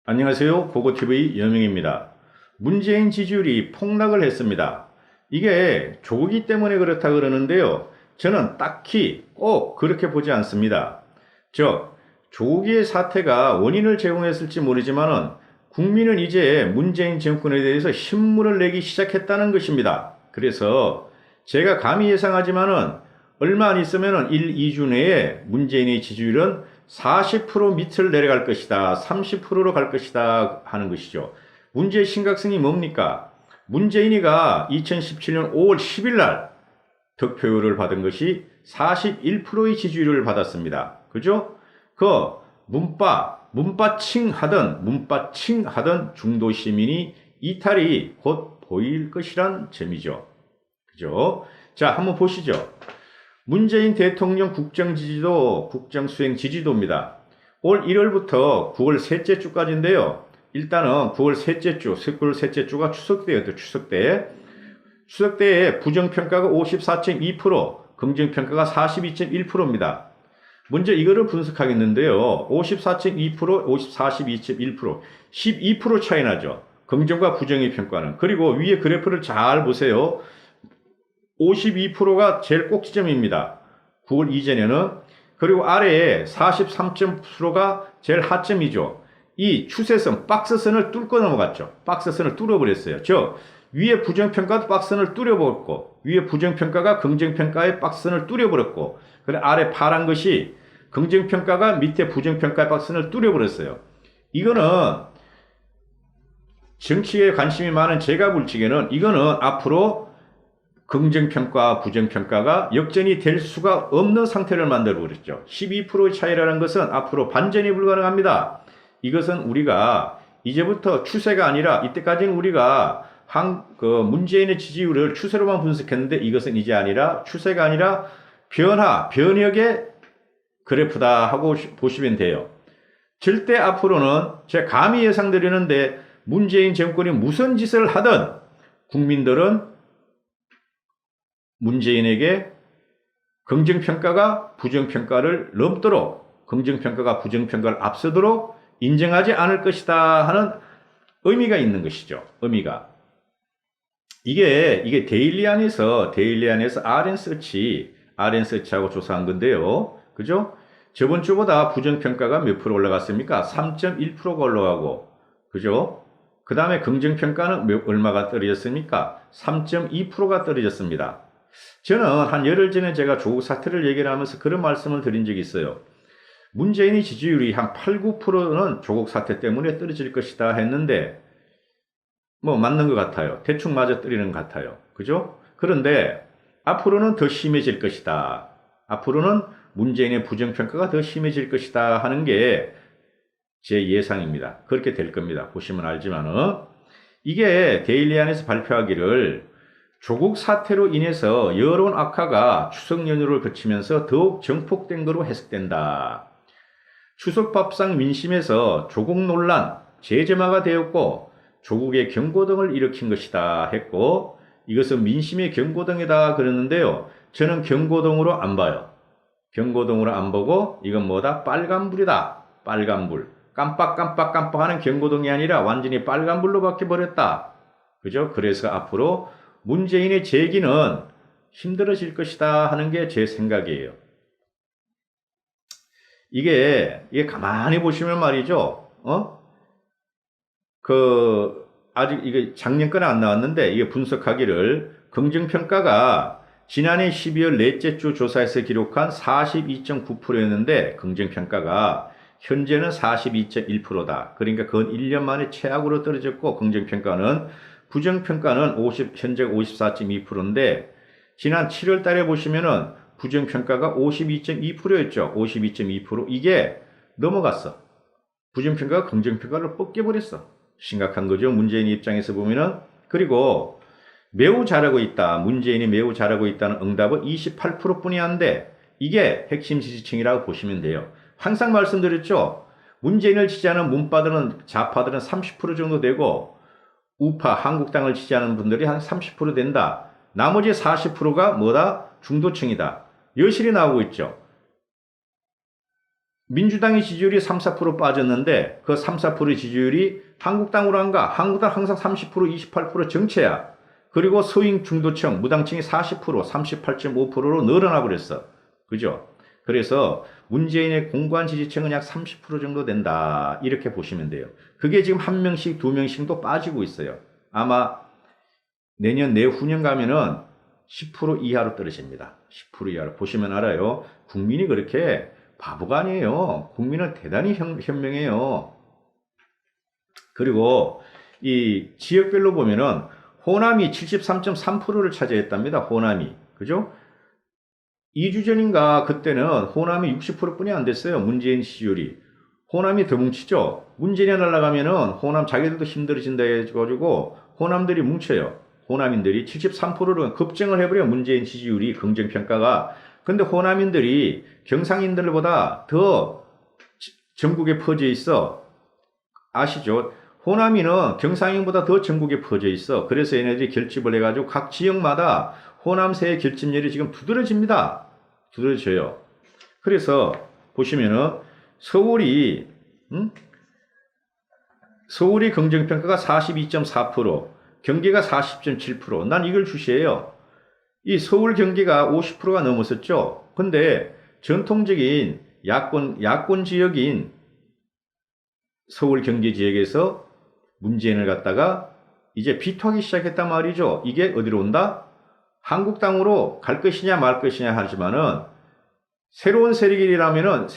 안녕하세요. 고고TV 여명입니다. 문재인 지지율이 폭락을 했습니다. 이게 조국이 때문에 그렇다 그러는데요. 저는 딱히 꼭 그렇게 보지 않습니다. 조국의 사태가 원인을 제공했을지 모르지만은 국민은 이제 문재인 정권에 대해서 신문을 내기 시작했다는 것입니다. 그래서 제가 감히 예상하지만은 얼마 안 있으면은 1, 2주 내에 문재인의 지지율은 40% 밑을 내려갈 것이다. 30%로 갈 것이다 하는 것이죠. 문제의 심각성이 뭡니까? 문재인이가 2017년 5월 10일 날 득표율을 받은 것이 41%의 지지율을 받았습니다. 그죠? 문파칭 하던 중도 시민이 이탈이 곧 보일 것이란 점이죠. 그죠? 자, 한번 보시죠. 문재인 대통령 국정지지도, 국정수행 지지도입니다. 올 1월부터 9월 셋째 주까지인데요. 일단은 9월 셋째 주, 9월 셋째 주가 추석때였죠. 추석때에 부정평가가 54.2%, 긍정평가가 42.1%입니다. 먼저 이거를 분석하겠는데요. 54.2%, 42.1%, 12% 차이 나죠. 긍정과 부정의 평가는. 그리고 위에 그래프를 잘 보세요. 52%가 제일 꼭지점입니다. 9월 이전에는. 그리고 아래에 43%가 제일 하점이죠. 이 추세선, 박스선을 뚫고 넘어갔죠. 박스선을 뚫어버렸어요. 위에 부정평가도 박스선을 뚫어버렸고, 위에 부정평가가 긍정평가의 박스선을 뚫어버렸고, 그리고 아래 파란 것이 긍정평가가 밑에 부정평가의 박스선을 뚫어버렸어요. 이거는 정치에 관심이 많은 제가 볼 적에는 이거는 앞으로 긍정평가, 부정평가가 역전이 될 수가 없는 상태를 만들어버렸죠. 12%의 차이라는 것은 앞으로 반전이 불가능합니다. 이것은 우리가 이제부터 추세가 아니라 이때까지는 우리가 문재인의 지지율을 추세로만 분석했는데 이것은 이제 아니라 추세가 아니라 변혁의 그래프다 하고 보시면 돼요. 절대 앞으로는 제가 감히 예상드리는데 문재인 정권이 무슨 짓을 하든 국민들은 문재인에게 긍정평가가 부정평가를 넘도록, 긍정평가가 부정평가를 앞서도록 인정하지 않을 것이다 하는 의미가 있는 것이죠. 의미가. 이게 데일리 안에서 RN서치하고 조사한 건데요. 그죠? 저번 주보다 부정평가가 몇 프로 올라갔습니까? 3.1%가 올라가고, 그죠? 그 다음에 긍정평가는 얼마가 떨어졌습니까? 3.2%가 떨어졌습니다. 저는 한 열흘 전에 제가 조국 사태를 얘기를 하면서 그런 말씀을 드린 적이 있어요. 문재인의 지지율이 한 8, 9%는 조국 사태 때문에 떨어질 것이다 했는데 맞는 것 같아요. 대충 맞아 떨어지는 것 같아요. 그죠? 그런데 앞으로는 더 심해질 것이다. 앞으로는 문재인의 부정평가가 더 심해질 것이다 하는 게 제 예상입니다. 그렇게 될 겁니다. 보시면 알지만은 이게 데일리 안에서 발표하기를 조국 사태로 인해서 여론 악화가 추석 연휴를 거치면서 더욱 정폭된 것으로 해석된다. 추석 밥상 민심에서 조국 논란 재점화가 되었고 조국의 경고등을 일으킨 것이다 했고 이것은 민심의 경고등이다 그러는데요. 저는 경고등으로 안 봐요. 경고등으로 안 보고 이건 뭐다? 빨간불이다. 빨간불. 깜빡하는 경고등이 아니라 완전히 빨간불로 바뀌어버렸다. 그죠? 그래서 앞으로 문재인의 재기는 힘들어질 것이다 하는 게 제 생각이에요. 이게 가만히 보시면 말이죠. 아직 이게 작년 거는 안 나왔는데 이게 분석하기를 긍정평가가 지난해 12월 넷째 주 조사에서 기록한 42.9%였는데 긍정평가가 현재는 42.1%다. 그러니까 건 1년 만에 최악으로 떨어졌고 부정평가는 현재 54.2%인데 지난 7월 달에 보시면은 부정평가가 52.2%였죠. 52.2%. 이게 넘어갔어. 부정평가가 긍정평가를 뻗겨버렸어. 심각한 거죠. 문재인 입장에서 보면은. 그리고 문재인이 매우 잘하고 있다는 응답은 28%뿐이 안 돼. 이게 핵심 지지층이라고 보시면 돼요. 항상 말씀드렸죠. 문재인을 지지하는 좌파들은 30% 정도 되고 우파, 한국당을 지지하는 분들이 한 30% 된다. 나머지 40%가 뭐다? 중도층이다. 여실히 나오고 있죠. 민주당의 지지율이 3, 4% 빠졌는데 그 3, 4% 지지율이 한국당으로 안 가. 한국당 항상 30%, 28% 정체야. 그리고 소위 중도층, 무당층이 40%, 38.5%로 늘어나 버렸어. 그죠? 그래서 문재인의 공관 지지층은 약 30% 정도 된다. 이렇게 보시면 돼요. 그게 지금 한 명씩, 두 명씩도 빠지고 있어요. 아마 내년, 내후년 가면은 10% 이하로 떨어집니다. 10% 이하로. 보시면 알아요. 국민이 그렇게 바보가 아니에요. 국민은 대단히 현명해요. 그리고 이 지역별로 보면은 호남이 73.3%를 차지했답니다. 호남이. 그죠? 2주 전인가 그때는 호남이 60%뿐이 안 됐어요. 문재인 지지율이. 호남이 더 뭉치죠. 문재인이 날아가면은 호남 자기들도 힘들어진다 해가지고 호남들이 뭉쳐요. 호남인들이 73%로 급증을 해버려요. 문재인 지지율이 긍정평가가. 근데 호남인들이 경상인들보다 더 전국에 퍼져 있어. 아시죠? 호남인은 경상인보다 더 전국에 퍼져 있어. 그래서 얘네들이 결집을 해가지고 각 지역마다 호남세의 결집률이 지금 두드러집니다. 두드러져요. 그래서 보시면은 서울이 긍정평가가 42.4%, 경기가 40.7%. 난 이걸 주시해요. 이 서울 경기가 50%가 넘었었죠. 근데 전통적인 야권 지역인 서울 경기 지역에서 문재인을 갖다가 이제 비토하기 시작했단 말이죠. 이게 어디로 온다? 한국당으로 갈 것이냐 말 것이냐 하지만은 새로운 세력이 일어나면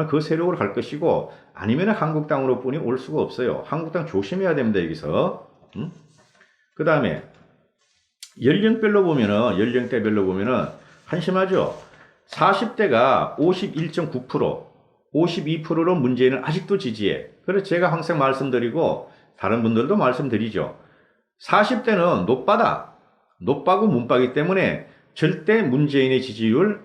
그 세력으로 갈 것이고 아니면 한국당으로 뿐이 올 수가 없어요. 한국당 조심해야 됩니다. 여기서. 그 다음에 연령대별로 보면은 한심하죠. 40대가 51.9%, 52%로 문재인을 아직도 지지해. 그래서 제가 항상 말씀드리고 다른 분들도 말씀드리죠. 40대는 노빠고 문빠기 때문에 절대 문재인의 지지율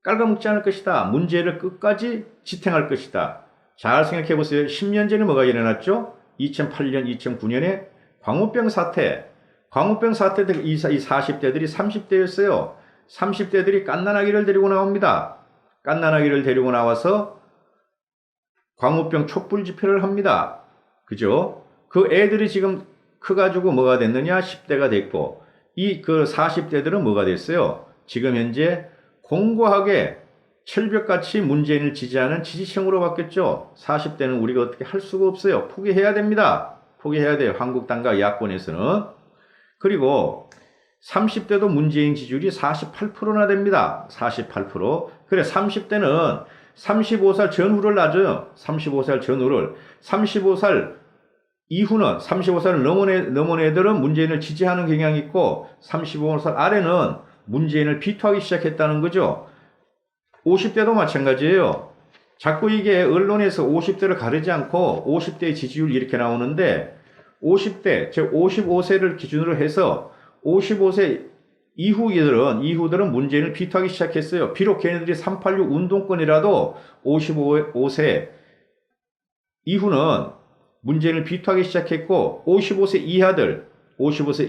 깔아먹지 않을 것이다. 문재인을 끝까지 지탱할 것이다. 잘 생각해 보세요. 10년 전에 뭐가 일어났죠? 2008년, 2009년에 광우병 사태 때 이 40대들이 30대였어요. 30대들이 갓난아기를 데리고 나옵니다. 갓난아기를 데리고 나와서 광우병 촛불 집회를 합니다. 그죠? 그 애들이 지금 커가지고 뭐가 됐느냐? 10대가 됐고, 그 40대들은 뭐가 됐어요? 지금 현재 공고하게 철벽같이 문재인을 지지하는 지지층으로 바뀌었죠. 40대는 우리가 어떻게 할 수가 없어요. 포기해야 됩니다. 포기해야 돼요. 한국당과 야권에서는. 그리고 30대도 문재인 지지율이 48%나 됩니다. 48%. 그래 30대는 35살 전후를 놔줘요. 35살 전후를. 35살 이후는 35살을 넘은 애들은 문재인을 지지하는 경향이 있고 35살 아래는 문재인을 비토하기 시작했다는 거죠. 50대도 마찬가지예요. 자꾸 이게 언론에서 50대를 가르지 않고 50대의 지지율 이렇게 나오는데 50대, 즉 55세를 기준으로 해서 55세 이후들은 문재인을 비토하기 시작했어요. 비록 걔네들이 386 운동권이라도 55세 이후는 문재인을 비토하기 시작했고 55세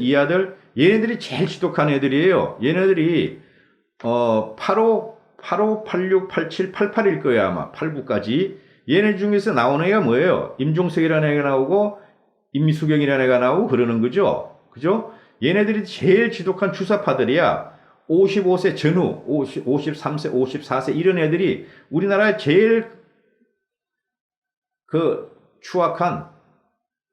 이하들 얘네들이 제일 지독한 애들이에요. 얘네들이 85, 86, 87, 88일 거예요. 아마 89까지. 얘네 중에서 나오는 애가 뭐예요? 임종석이라는 애가 나오고 임수경이라는 애가 나오고 그러는 거죠. 그죠? 얘네들이 제일 지독한 주사파들이야. 55세 전후, 53세, 54세 이런 애들이 우리나라의 제일 추악한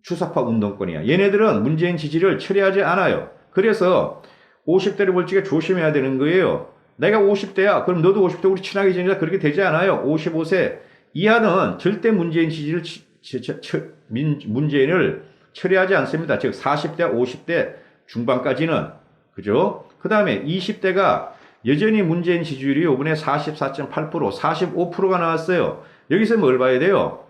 주사파 운동권이야. 얘네들은 문재인 지지를 처리하지 않아요. 그래서 50대를 볼 적에 조심해야 되는 거예요. 내가 50대야. 그럼 너도 50대 우리 친하게 지내자. 그렇게 되지 않아요. 55세 이하는 절대 문재인 지지를 문재인을 처리하지 않습니다. 즉 40대, 50대 중반까지는. 그죠? 그 다음에 20대가 여전히 문재인 지지율이 이번에 44.8%, 45%가 나왔어요. 여기서 뭘 봐야 돼요?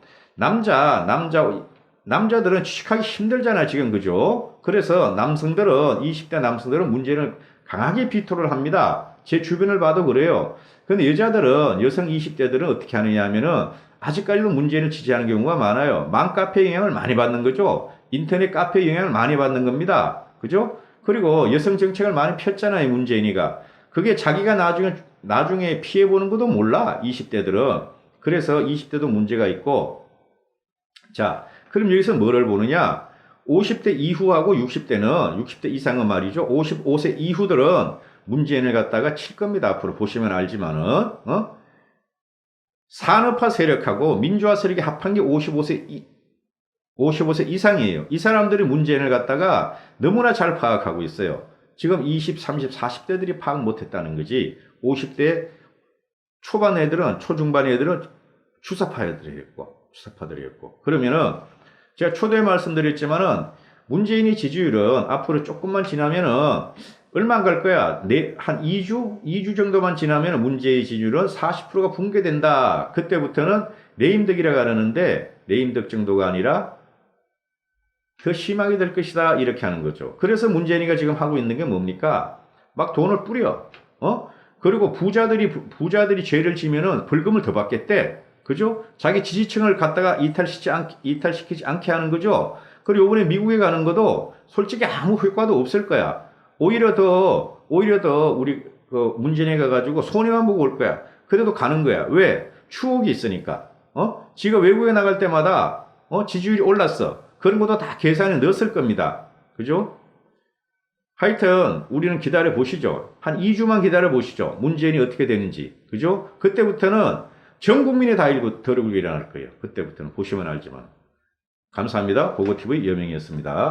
남자들은 취직하기 힘들잖아, 지금. 그죠? 그래서 20대 남성들은 문재인을 강하게 비토를 합니다. 제 주변을 봐도 그래요. 근데 여성 20대들은 어떻게 하느냐 하면은 아직까지도 문재인을 지지하는 경우가 많아요. 맘카페 영향을 많이 받는 거죠. 인터넷 카페 영향을 많이 받는 겁니다. 그죠? 그리고 여성 정책을 많이 폈잖아요, 문재인이가. 그게 자기가 나중에 피해보는 것도 몰라, 20대들은. 그래서 20대도 문제가 있고, 자, 그럼 여기서 뭐를 보느냐? 50대 이후하고 60대는, 60대 이상은 말이죠. 55세 이후들은 문재인을 갖다가 칠 겁니다. 앞으로 보시면 알지만은, 산업화 세력하고 민주화 세력이 합한 게 55세 이상이에요. 이 사람들이 문재인을 갖다가 너무나 잘 파악하고 있어요. 지금 20, 30, 40대들이 파악 못했다는 거지. 50대 초반 애들은, 초중반 애들은 주사파들이었고. 그러면은 제가 초대에 말씀드렸지만은 문재인의 지지율은 앞으로 조금만 지나면은 얼마 안 갈 거야. 한 2주 정도만 지나면 문재인 지지율은 40%가 붕괴된다. 그때부터는 레임덕이라고 하는데 레임덕 정도가 아니라 더 심하게 될 것이다. 이렇게 하는 거죠. 그래서 문재인이가 지금 하고 있는 게 뭡니까? 막 돈을 뿌려. 그리고 부자들이 죄를 지면은 벌금을 더 받겠대. 그죠? 자기 지지층을 갖다가 이탈시키지 않게 하는 거죠. 그리고 이번에 미국에 가는 것도 솔직히 아무 효과도 없을 거야. 오히려 더 우리 문재인에 가가지고 손해만 보고 올 거야. 그래도 가는 거야. 왜? 추억이 있으니까. 지가 외국에 나갈 때마다 지지율이 올랐어. 그런 것도 다 계산에 넣었을 겁니다. 그죠? 하여튼 우리는 기다려 보시죠. 한 2주만 기다려 보시죠. 문재인이 어떻게 되는지. 그죠? 그때부터는 전 국민이 다 일어날 거예요. 그때부터는 보시면 알지만. 감사합니다. 보고TV 여명이었습니다.